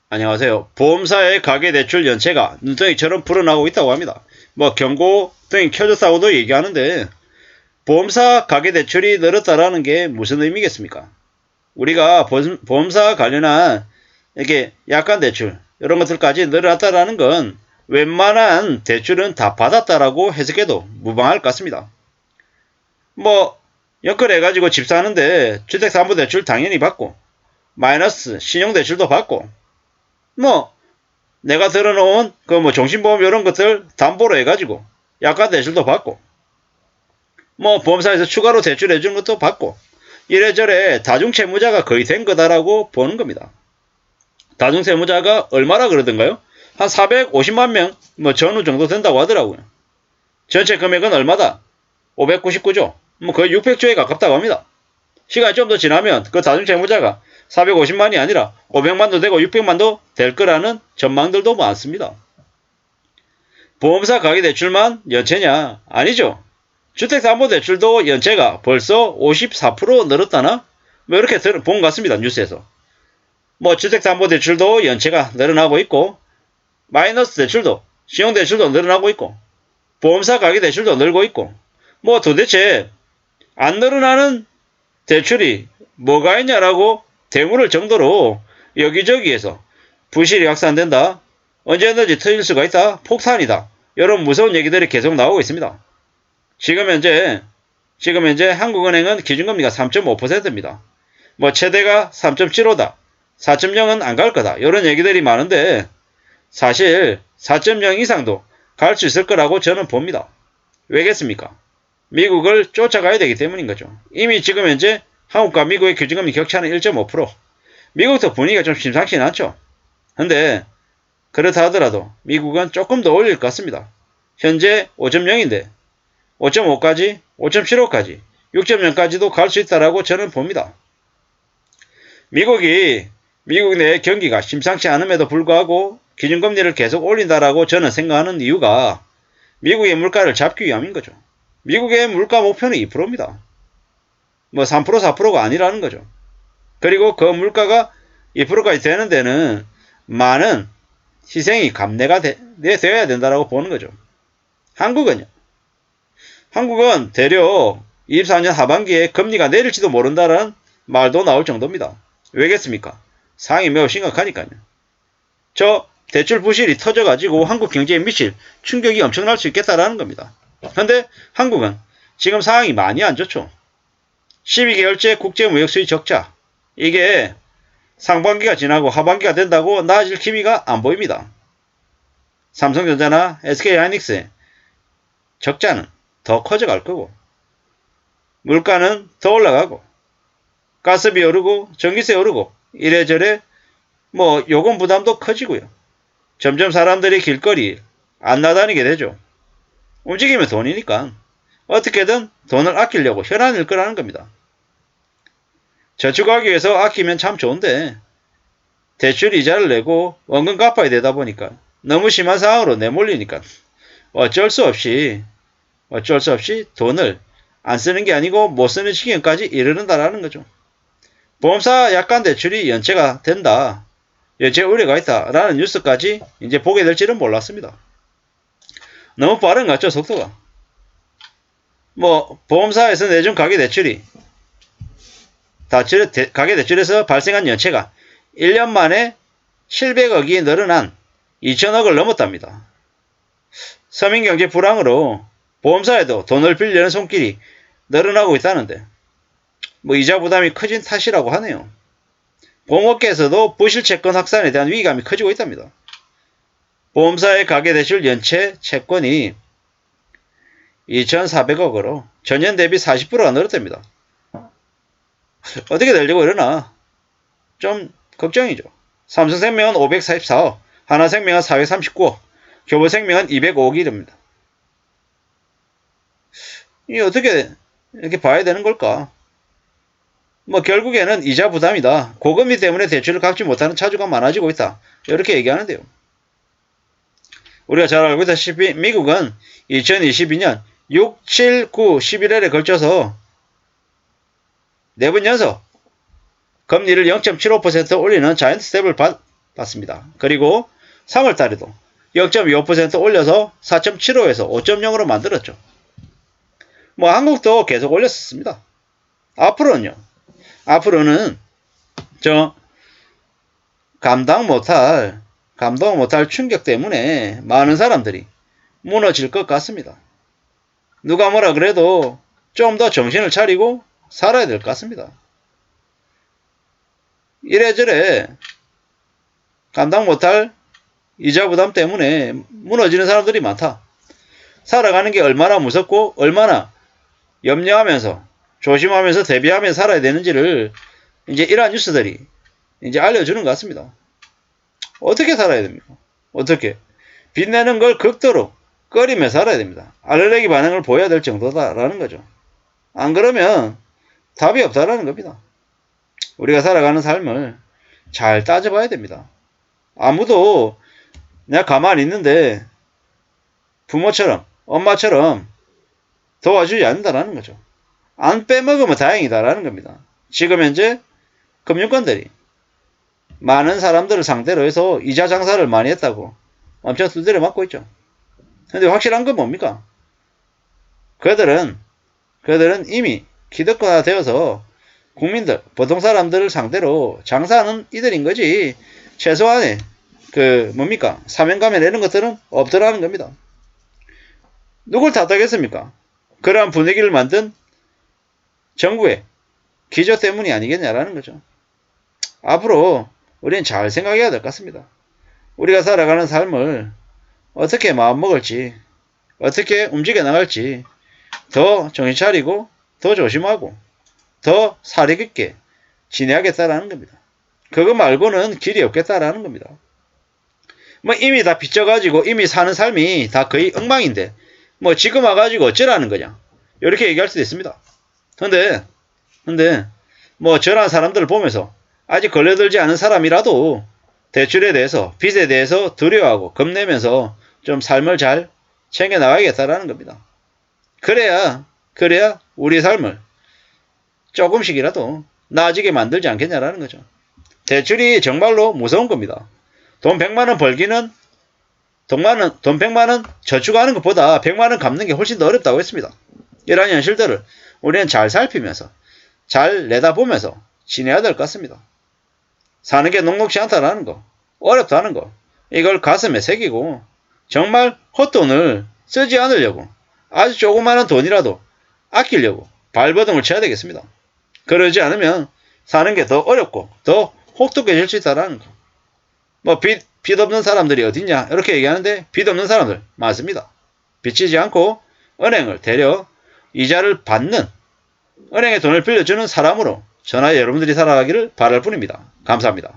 안녕하세요. 보험사의 가계대출 연체가 눈덩이처럼 불어나고 있다고 합니다. 경고 등이 켜졌다고도 얘기하는데 보험사 가계대출이 늘었다라는 게 무슨 의미겠습니까? 우리가 보험사 관련한 이렇게 약관 대출 이런 것들까지 늘어났다라는 건 웬만한 대출은 다 받았다라고 해석해도 무방할 것 같습니다. 연끌해가지고 집 사는데 주택담보대출 당연히 받고 마이너스 신용대출도 받고 내가 들어놓은 종신보험 이런 것들 담보로 해가지고 약관 대출도 받고 보험사에서 추가로 대출해주는 것도 받고 이래저래 다중채무자가 거의 된 거다라고 보는 겁니다. 다중채무자가 얼마나 그러던가요? 한 450만 명 전후 정도 된다고 하더라고요. 전체 금액은 얼마다? 599조. 거의 600조에 가깝다고 합니다. 시간이 좀 더 지나면 그 다중채무자가 450만이 아니라 500만도 되고 600만도 될 거라는 전망들도 많습니다. 보험사 가계대출만 연체냐? 아니죠. 주택담보대출도 연체가 벌써 54% 늘었다나? 이렇게 본 것 같습니다. 뉴스에서. 주택담보대출도 연체가 늘어나고 있고 마이너스 대출도 신용대출도 늘어나고 있고 보험사 가계대출도 늘고 있고 도대체 안 늘어나는 대출이 뭐가 있냐라고 대물을 정도로 여기저기에서 부실이 확산된다. 언제든지 터질 수가 있다. 폭탄이다. 이런 무서운 얘기들이 계속 나오고 있습니다. 지금 현재 한국은행은 기준금리가 3.5%입니다. 최대가 3.75다. 4.0은 안 갈 거다. 이런 얘기들이 많은데 사실 4.0 이상도 갈 수 있을 거라고 저는 봅니다. 왜겠습니까? 미국을 쫓아가야 되기 때문인 거죠. 이미 지금 현재 한국과 미국의 기준금리 격차는 1.5%. 미국도 분위기가 좀 심상치 않죠. 근데 그렇다 하더라도 미국은 조금 더 올릴 것 같습니다. 현재 5.0인데 5.5까지, 5.75까지, 6.0까지도 갈 수 있다라고 저는 봅니다. 미국 내 경기가 심상치 않음에도 불구하고 기준금리를 계속 올린다라고 저는 생각하는 이유가 미국의 물가를 잡기 위함인 거죠. 미국의 물가 목표는 2%입니다. 3%, 4%가 아니라는 거죠. 그리고 그 물가가 2%까지 되는 데는 많은 희생이 감내가 되어야 된다고 보는 거죠. 한국은 대략 24년 하반기에 금리가 내릴지도 모른다는 말도 나올 정도입니다. 왜겠습니까? 상황이 매우 심각하니까요. 저 대출 부실이 터져가지고 한국 경제에 미칠 충격이 엄청날 수 있겠다라는 겁니다. 그런데 한국은 지금 상황이 많이 안 좋죠. 12개월째 국제무역수지 적자. 이게 상반기가 지나고 하반기가 된다고 나아질 기미가 안 보입니다. 삼성전자나 SK하이닉스의 적자는 더 커져갈 거고 물가는 더 올라가고 가스비 오르고 전기세 오르고 이래저래 요금 부담도 커지고요. 점점 사람들이 길거리 안 나다니게 되죠. 움직이면 돈이니까 어떻게든 돈을 아끼려고 혈안일 거라는 겁니다. 저축하기 위해서 아끼면 참 좋은데 대출 이자를 내고 원금 갚아야 되다 보니까 너무 심한 상황으로 내몰리니까 어쩔 수 없이 돈을 안 쓰는 게 아니고 못 쓰는 지경까지 이르는다라는 거죠. 보험사 약관 대출이 연체가 된다. 연체 우려가 있다라는 뉴스까지 이제 보게 될지는 몰랐습니다. 너무 빠른 것 같죠, 속도가. 보험사에서 내준 가계대출이 가계대출에서 발생한 연체가 1년 만에 700억이 늘어난 2천억을 넘었답니다. 서민경제 불황으로 보험사에도 돈을 빌려는 손길이 늘어나고 있다는데 이자 부담이 커진 탓이라고 하네요. 보험업계에서도 부실채권 확산에 대한 위기감이 커지고 있답니다. 보험사의 가계대출 연체 채권이 2,400억으로 전년 대비 40%가 늘었답니다. 어떻게 되려고 이러나 좀 걱정이죠. 삼성생명은 544억, 하나생명은 439억, 교보생명은 205억이랍니다. 이게 어떻게 이렇게 봐야 되는 걸까? 결국에는 이자 부담이다. 고금리 때문에 대출을 갚지 못하는 차주가 많아지고 있다. 이렇게 얘기하는데요. 우리가 잘 알고 있다시피 미국은 2022년 6, 7, 9, 11월에 걸쳐서 4번 연속 금리를 0.75% 올리는 자이언트 스텝을 받습니다. 그리고 3월 달에도 0.25% 올려서 4.75에서 5.0으로 만들었죠. 뭐 한국도 계속 올렸었습니다. 앞으로는 저 감당 못할 충격 때문에 많은 사람들이 무너질 것 같습니다. 누가 뭐라 그래도 좀 더 정신을 차리고 살아야 될 것 같습니다. 이래저래 감당 못할 이자 부담 때문에 무너지는 사람들이 많다. 살아가는 게 얼마나 무섭고 얼마나 염려하면서 조심하면서 대비하면서 살아야 되는지를 이제 이러한 뉴스들이 이제 알려주는 것 같습니다. 어떻게 살아야 됩니까? 어떻게? 빚내는 걸 극도로 꺼리며 살아야 됩니다. 알레르기 반응을 보여야 될 정도다라는 거죠. 안 그러면 답이 없다라는 겁니다. 우리가 살아가는 삶을 잘 따져봐야 됩니다. 아무도 내가 가만히 있는데 부모처럼 엄마처럼 도와주지 않는다라는 거죠. 안 빼먹으면 다행이다라는 겁니다. 지금 현재 금융권들이 많은 사람들을 상대로 해서 이자 장사를 많이 했다고 엄청 두드려 맞고 있죠. 근데 확실한 건 뭡니까? 그들은 이미 기득권화 되어서 국민들, 보통 사람들을 상대로 장사하는 이들인 거지, 최소한의 사명감에 내는 것들은 없더라는 겁니다. 누굴 탓하겠습니까? 그러한 분위기를 만든 정부의 기조 때문이 아니겠냐라는 거죠. 앞으로 우리는 잘 생각해야 될 것 같습니다. 우리가 살아가는 삶을 어떻게 마음먹을지, 어떻게 움직여 나갈지 더 정신 차리고 더 조심하고 더 사려 깊게 지내야겠다라는 겁니다. 그거 말고는 길이 없겠다라는 겁니다. 뭐 이미 다 빚져가지고 이미 사는 삶이 다 거의 엉망인데 뭐 지금 와가지고 어쩌라는 거냐, 이렇게 얘기할 수도 있습니다. 근데 뭐 저런 사람들을 보면서 아직 걸려들지 않은 사람이라도 대출에 대해서, 빚에 대해서 두려워하고 겁내면서 좀 삶을 잘 챙겨 나가야겠다라는 겁니다. 그래야 우리 삶을 조금씩이라도 나아지게 만들지 않겠냐라는 거죠. 대출이 정말로 무서운 겁니다. 돈 100만원 벌기는 돈 100만원 저축하는 것보다 100만원 갚는 게 훨씬 더 어렵다고 했습니다. 이러한 현실들을 우리는 잘 살피면서 잘 내다보면서 지내야 될 것 같습니다. 사는 게 녹록지 않다라는 거, 어렵다는 거, 이걸 가슴에 새기고 정말 헛돈을 쓰지 않으려고 아주 조그마한 돈이라도 아끼려고 발버둥을 쳐야 되겠습니다. 그러지 않으면 사는 게 더 어렵고 더 혹독해질 수 있다는 거. 뭐 빚 없는 사람들이 어딨냐 이렇게 얘기하는데 빚 없는 사람들 많습니다. 빚지지 않고 은행을 대려 이자를 받는, 은행에 돈을 빌려주는 사람으로 저나 여러분들이 살아가기를 바랄 뿐입니다. 감사합니다.